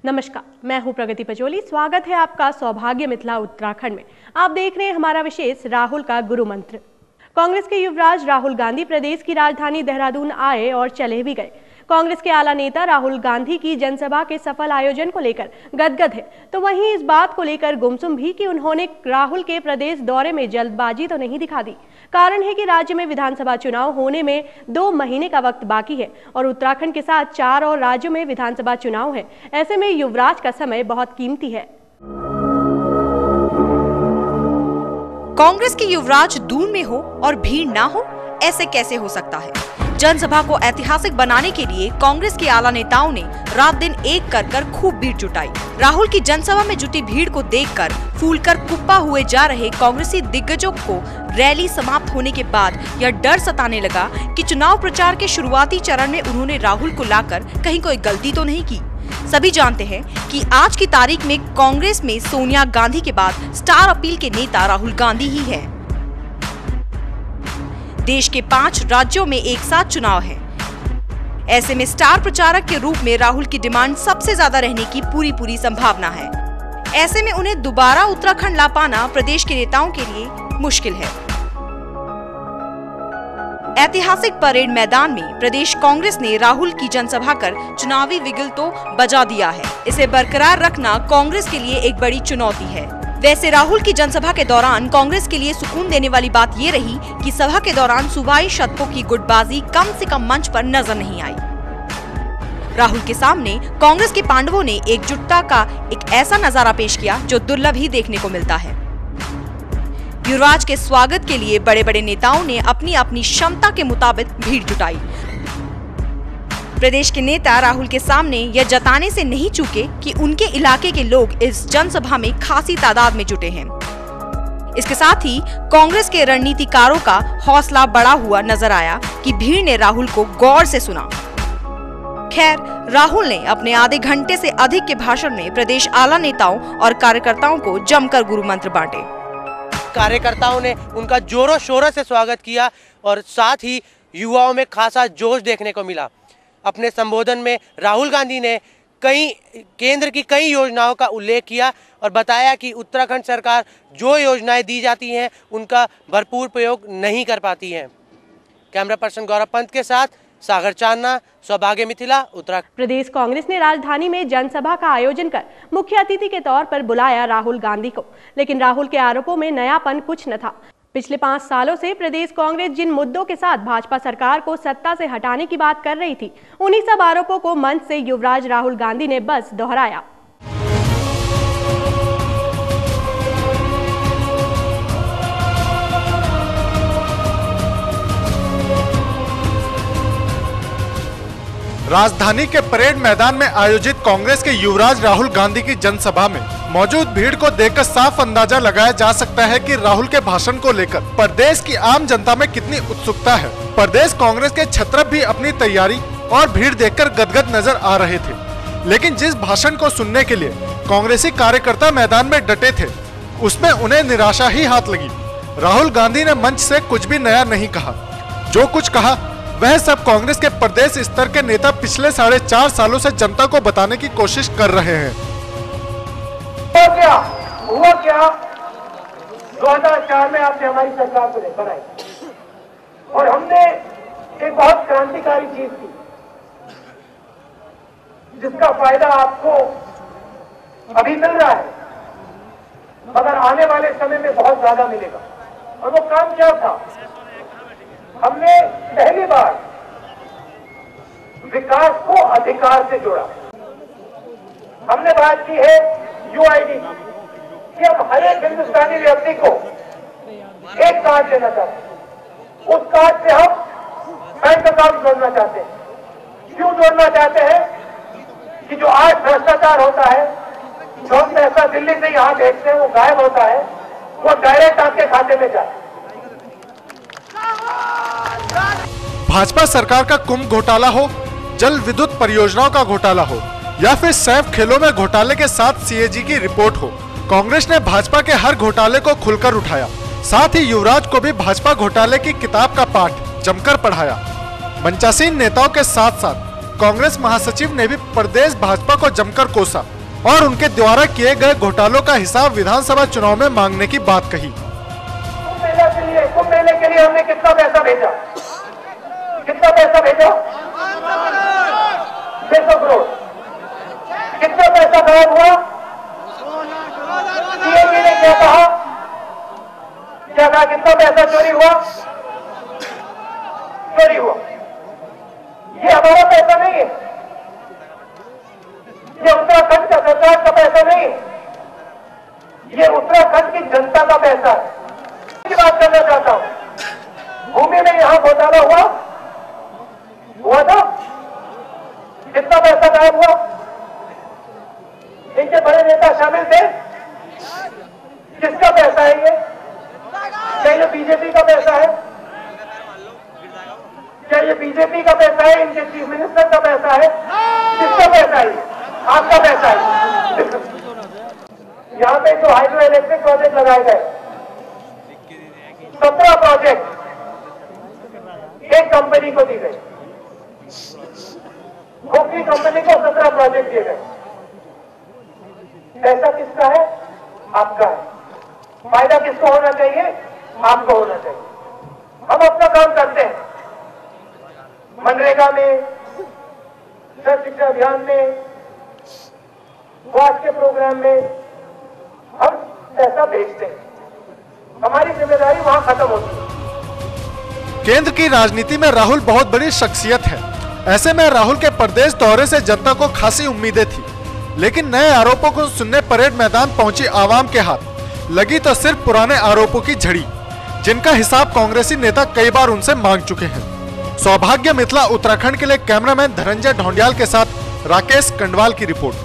नमस्कार, मैं हूं प्रगति पचोली। स्वागत है आपका सौभाग्य मिथिला उत्तराखंड में। आप देख रहे हैं हमारा विशेष राहुल का गुरु मंत्र। कांग्रेस के युवराज राहुल गांधी प्रदेश की राजधानी देहरादून आए और चले भी गए। कांग्रेस के आला नेता राहुल गांधी की जनसभा के सफल आयोजन को लेकर गदगद है, तो वहीं इस बात को लेकर गुमसुम भी कि उन्होंने राहुल के प्रदेश दौरे में जल्दबाजी तो नहीं दिखा दी। कारण है कि राज्य में विधानसभा चुनाव होने में 2 महीने का वक्त बाकी है और उत्तराखंड के साथ 4 और राज्यों में विधानसभा चुनाव है। ऐसे में युवराज का समय बहुत कीमती है। कांग्रेस के युवराज दून में हो और भीड़ ना हो, ऐसे कैसे हो सकता है? जनसभा को ऐतिहासिक बनाने के लिए कांग्रेस के आला नेताओं ने रात दिन एक कर खूब भीड़ जुटाई। राहुल की जनसभा में जुटी भीड़ को देखकर फूलकर कुप्पा हुए जा रहे कांग्रेसी दिग्गजों को रैली समाप्त होने के बाद यह डर सताने लगा कि चुनाव प्रचार के शुरुआती चरण में उन्होंने राहुल को लाकर कहीं कोई गलती तो नहीं की। सभी जानते हैं कि आज की तारीख में कांग्रेस में सोनिया गांधी के बाद स्टार अपील के नेता राहुल गांधी ही है। देश के 5 राज्यों में एक साथ चुनाव है। ऐसे में स्टार प्रचारक के रूप में राहुल की डिमांड सबसे ज्यादा रहने की पूरी संभावना है। ऐसे में उन्हें दोबारा उत्तराखंड ला पाना प्रदेश के नेताओं के लिए मुश्किल है। ऐतिहासिक परेड मैदान में प्रदेश कांग्रेस ने राहुल की जनसभा कर चुनावी विगिल तो बजा दिया है। इसे बरकरार रखना कांग्रेस के लिए एक बड़ी चुनौती है। वैसे राहुल की जनसभा के दौरान कांग्रेस के लिए सुकून देने वाली बात ये रही कि सभा के दौरान सूबाई शतकों की गुटबाजी कम से कम मंच पर नजर नहीं आई। राहुल के सामने कांग्रेस के पांडवों ने एकजुटता का एक ऐसा नजारा पेश किया जो दुर्लभ ही देखने को मिलता है। युवराज के स्वागत के लिए बड़े बड़े नेताओं ने अपनी अपनी क्षमता के मुताबिक भीड़ जुटाई। प्रदेश के नेता राहुल के सामने यह जताने से नहीं चूके कि उनके इलाके के लोग इस जनसभा में खासी तादाद में जुटे हैं। इसके साथ ही कांग्रेस के रणनीतिकारों का हौसला बढ़ा हुआ नजर आया कि भीड़ ने राहुल को गौर से सुना। खैर, राहुल ने अपने आधे घंटे से अधिक के भाषण में प्रदेश आला नेताओं और कार्यकर्ताओं को जमकर गुरु मंत्र बांटे। कार्यकर्ताओं ने उनका जोरों शोरों से स्वागत किया और साथ ही युवाओं में खासा जोश देखने को मिला। अपने संबोधन में राहुल गांधी ने केंद्र की कई योजनाओं का उल्लेख किया और बताया कि उत्तराखंड सरकार जो योजनाएं दी जाती हैं उनका भरपूर प्रयोग नहीं कर पाती है। कैमरा पर्सन गौरव पंत के साथ सागर चांदना, सौभाग्य मिथिला, उत्तराखंड। प्रदेश कांग्रेस ने राजधानी में जनसभा का आयोजन कर मुख्य अतिथि के तौर पर बुलाया राहुल गांधी को, लेकिन राहुल के आरोपों में नयापन कुछ न था। पिछले 5 सालों से प्रदेश कांग्रेस जिन मुद्दों के साथ भाजपा सरकार को सत्ता से हटाने की बात कर रही थी, उन्हीं सब आरोपों को मंच से युवराज राहुल गांधी ने बस दोहराया। राजधानी के परेड मैदान में आयोजित कांग्रेस के युवराज राहुल गांधी की जनसभा में मौजूद भीड़ को देखकर साफ अंदाजा लगाया जा सकता है कि राहुल के भाषण को लेकर प्रदेश की आम जनता में कितनी उत्सुकता है। प्रदेश कांग्रेस के छत्रप भी अपनी तैयारी और भीड़ देखकर गदगद नजर आ रहे थे, लेकिन जिस भाषण को सुनने के लिए कांग्रेसी कार्यकर्ता मैदान में डटे थे, उसमें उन्हें निराशा ही हाथ लगी। राहुल गांधी ने मंच से कुछ भी नया नहीं कहा। जो कुछ कहा वह सब कांग्रेस के प्रदेश स्तर के नेता पिछले 4.5 सालों से जनता को बताने की कोशिश कर रहे हैं। हुआ क्या 2004 में आपने हमारी सरकार को लेकर आई और हमने एक बहुत क्रांतिकारी चीज की जिसका फायदा आपको अभी मिल रहा है, मगर आने वाले समय में बहुत ज्यादा मिलेगा। और वो काम क्या था? हमने पहली बार विकास को अधिकार से जोड़ा। हमने बात की है यूआईडी कि हम हर एक हिंदुस्तानी व्यक्ति को एक कार्ड देना चाहते हैं। उस कार्ड से हम बैंक अकाउंट जोड़ना चाहते हैं। क्यों जोड़ना चाहते हैं? कि जो आज भ्रष्टाचार होता है, जो हम पैसा दिल्ली से यहां भेजते हैं वो गायब होता है, वो डायरेक्ट आपके खाते में जाए। भाजपा सरकार का कुंभ घोटाला हो, जल विद्युत परियोजनाओं का घोटाला हो या फिर सैफ खेलों में घोटाले के साथ सीएजी की रिपोर्ट हो, कांग्रेस ने भाजपा के हर घोटाले को खुलकर उठाया। साथ ही युवराज को भी भाजपा घोटाले की किताब का पाठ जमकर पढ़ाया। मंचासीन नेताओं के साथ साथ कांग्रेस महासचिव ने भी प्रदेश भाजपा को जमकर कोसा। और उनके द्वारा किए गए घोटालों का हिसाब विधानसभा चुनाव में मांगने की बात कही। कुंभ मेले के लिए हमने कितना पैसा भेजा? कितना पैसा भेजा? 600 करोड़। कितना पैसा गायब हुआ? सीएम ने क्या कहा? क्या कहा? कितना पैसा चोरी हुआ? चोरी हुआ। ये हमारा पैसा नहीं है, ये उत्तराखंड का सरकार का पैसा नहीं है, ये उत्तराखंड की जनता का पैसा है। की बात करना चाहता हूं, भूमि में यहां घोटाला हुआ था, कितना पैसा गायब हुआ? इनके बड़े नेता शामिल थे। किसका पैसा है ये? क्या ये बीजेपी का पैसा है? क्या ये बीजेपी का पैसा है? इनके चीफ मिनिस्टर का पैसा है? किसका पैसा है? आपका पैसा है। यहाँ पे जो हाइड्रो इलेक्ट्रिक प्रोजेक्ट लगाए गए, 17 प्रोजेक्ट एक कंपनी को दी गई, खोखरी कंपनी को 17 प्रोजेक्ट दिए गए। पैसा किसका है? आपका है। फायदा किसको होना चाहिए? आपको होना चाहिए। हम अपना काम करते हैं, मनरेगा में, सर्व शिक्षा अभियान में, स्वास्थ्य के प्रोग्राम में हम पैसा भेजते हैं, हमारी जिम्मेदारी वहां खत्म होती है। केंद्र की राजनीति में राहुल बहुत बड़ी शख्सियत है। ऐसे में राहुल के प्रदेश दौरे से जनता को खासी उम्मीदें थी, लेकिन नए आरोपों को सुनने परेड मैदान पहुंची आवाम के हाथ लगी तो सिर्फ पुराने आरोपों की झड़ी, जिनका हिसाब कांग्रेसी नेता कई बार उनसे मांग चुके हैं। सौभाग्य मिथिला उत्तराखंड के लिए कैमरामैन धनंजय ढोंडियाल के साथ राकेश कंडवाल की रिपोर्ट।